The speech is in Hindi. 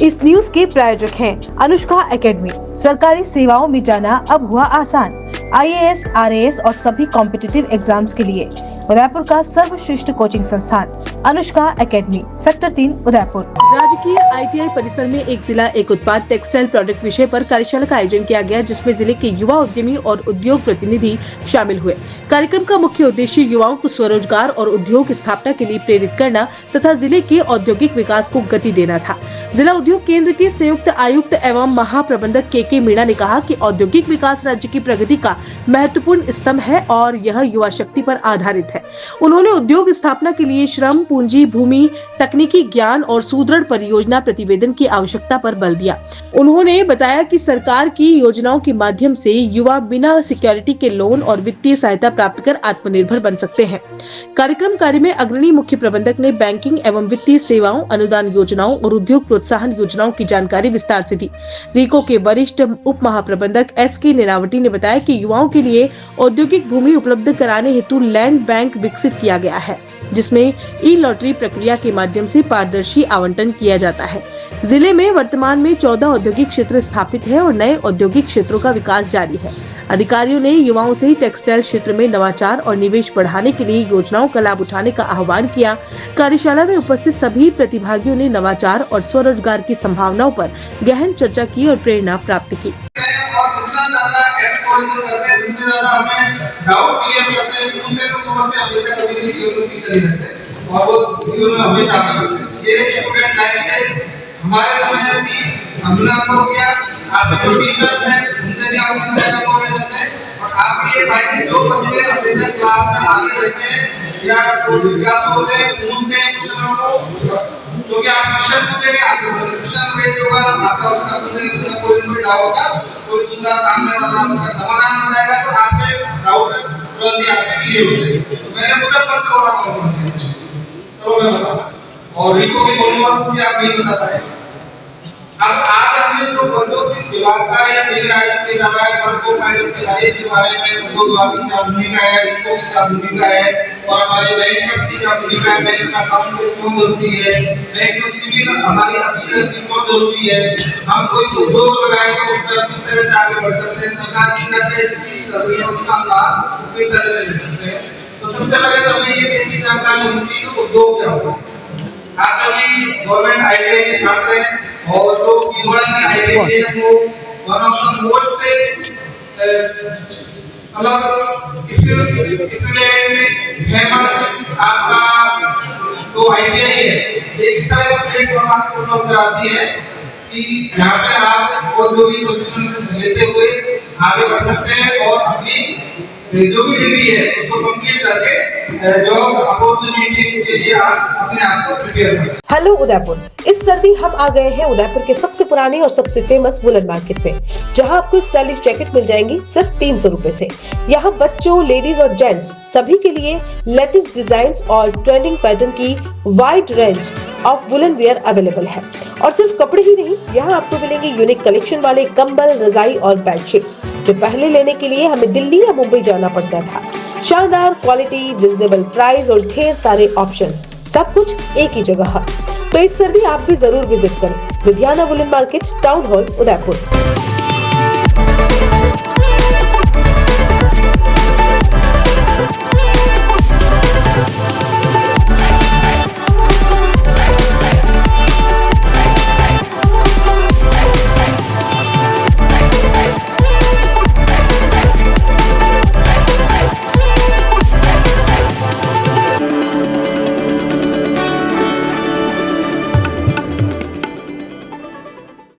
इस न्यूज के प्रायोजक हैं अनुष्का एकेडमी। सरकारी सेवाओं में जाना अब हुआ आसान। IAS, RAS और सभी कॉम्पिटिटिव एग्जाम्स के लिए उदयपुर का सर्वश्रेष्ठ कोचिंग संस्थान अनुष्का एकेडमी, सेक्टर 3, उदयपुर। राजकीय ITI परिसर में एक जिला एक उत्पाद टेक्सटाइल प्रोडक्ट विषय पर कार्यशाला का आयोजन किया गया, जिसमें जिले के युवा उद्यमी और उद्योग प्रतिनिधि शामिल हुए। कार्यक्रम का मुख्य उद्देश्य युवाओं को स्वरोजगार और उद्योग स्थापना के लिए प्रेरित करना तथा जिले के औद्योगिक विकास को गति देना था। जिला उद्योग केंद्र के संयुक्त आयुक्त एवं महाप्रबंधक KK मीणा ने कहा कि औद्योगिक विकास राज्य की प्रगति का महत्वपूर्ण स्तंभ है और यह युवा शक्ति पर आधारित है। उन्होंने उद्योग स्थापना के लिए श्रम, पूंजी, भूमि, तकनीकी ज्ञान और सुदृढ़ परियोजना प्रतिवेदन की आवश्यकता पर बल दिया। उन्होंने बताया कि सरकार की योजनाओं के माध्यम से युवा बिना सिक्योरिटी के लोन और वित्तीय सहायता प्राप्त कर आत्मनिर्भर बन सकते हैं। कार्यक्रम कार्य में अग्रणी मुख्य प्रबंधक ने बैंकिंग एवं वित्तीय सेवाओं, अनुदान योजनाओं और उद्योग प्रोत्साहन योजनाओं की जानकारी विस्तार से दी। रीको के वरिष्ठ उप महाप्रबंधक SK नीरावटी ने बताया कि युवाओं के लिए औद्योगिक भूमि उपलब्ध कराने हेतु लैंड बैंक विकसित किया गया है, जिसमें ई-लॉटरी प्रक्रिया के माध्यम से पारदर्शी आवंटन किया जाता है। जिले में वर्तमान में 14 औद्योगिक क्षेत्र स्थापित है और नए औद्योगिक क्षेत्रों का विकास जारी है। अधिकारियों ने युवाओं से टेक्सटाइल क्षेत्र में नवाचार और निवेश बढ़ाने के लिए योजनाओं का लाभ उठाने का आह्वान किया। कार्यशाला में उपस्थित सभी प्रतिभागियों ने नवाचार और स्वरोजगार की संभावनाओं पर गहन चर्चा की और प्रेरणा प्राप्त की। हमारे समय में भी हमने अनुभव किया, आपके जो टीचर्स हैं उनसे भी आपने अनुभव किया जाते हैं और आपके ये भाई जो बच्चे हमेशा क्लास में आगे रहते हैं या कोई जिज्ञासु होते हैं, पूछते हैं क्वेश्चनों को, जो कि आप क्वेश्चन पूछेंगे आपको क्वेश्चन बेस्ड होगा, आपका उसका पूछेंगे तो कोई डाउट का कोई दूसरा सामने वाला उसका समाधान बताएगा तो आपके डाउट तुरंत ही आपके क्लियर हो जाएंगे। तो मैंने मुजफ्फर से बोला कौन सी चलो मैं बताऊंगा और रीको की बोलूंगा और मुझे आप नहीं बता पाए। अब आज हमने जो औद्योगिक विभाग का या सिविल आयुक्त के दवा है, परसों आयुक्त के आदेश के बारे में उद्योग विभाग की क्या भूमिका है, रीको की क्या भूमिका है और हमारे बैंकर्स की क्या भूमिका है, बैंक का अकाउंट क्यों जरूरी है, बैंक में सिविल हमारी अच्छी रखनी क्यों जरूरी है, हम कोई उद्योग लगाए तो उस पर किस तरह से आगे बढ़ सकते हैं, सरकार की क्या क्या स्कीम चल रही है उनका लाभ किस तरह से ले सकते हैं। तो सबसे पहले तो हमें ये बेसिक जानकारी होनी चाहिए कि उद्योग क्या होता है। आप लोग गवर्नमेंट ITI के छात्र हैं और जो भीलवाड़ा की ITI है वो one of the most famous आपका जो ITI है एक इस तरह का प्लेटफॉर्म आपको उपलब्ध कराती है कि यहाँ पे आप औद्योगिक प्रशिक्षण लेते हुए आगे बढ़ सकते हैं और अपनी जो भी डिग्री है उसको कंप्लीट करके जॉब अपॉर्चुनिटी के लिए आप अपने आप को प्रिपेयर करें। हेलो उदयपुर, इस सर्दी हम आ गए हैं उदयपुर के सबसे पुराने और सबसे फेमस वुलन मार्केट में, जहां आपको स्टाइलिश जैकेट मिल जाएंगी सिर्फ 300 रुपए से। यहाँ बच्चों, लेडीज और जेंट्स सभी के लिए लेटेस्ट डिजाइन्स और ट्रेंडिंग पैटर्न की wide range of woollen wear available है। और सिर्फ कपड़े ही नहीं, यहाँ आपको मिलेंगे यूनिक कलेक्शन वाले कंबल, रजाई और बेडशीट्स, जो पहले लेने के लिए हमें दिल्ली या मुंबई जाना पड़ता था। शानदार क्वालिटी, रिजनेबल प्राइस और ढेर सारे ऑप्शंस, सब कुछ एक ही जगह है। तो इस सर्दी आप भी जरूर विजिट करें Ludhiana woollen market, town hall, Udaipur.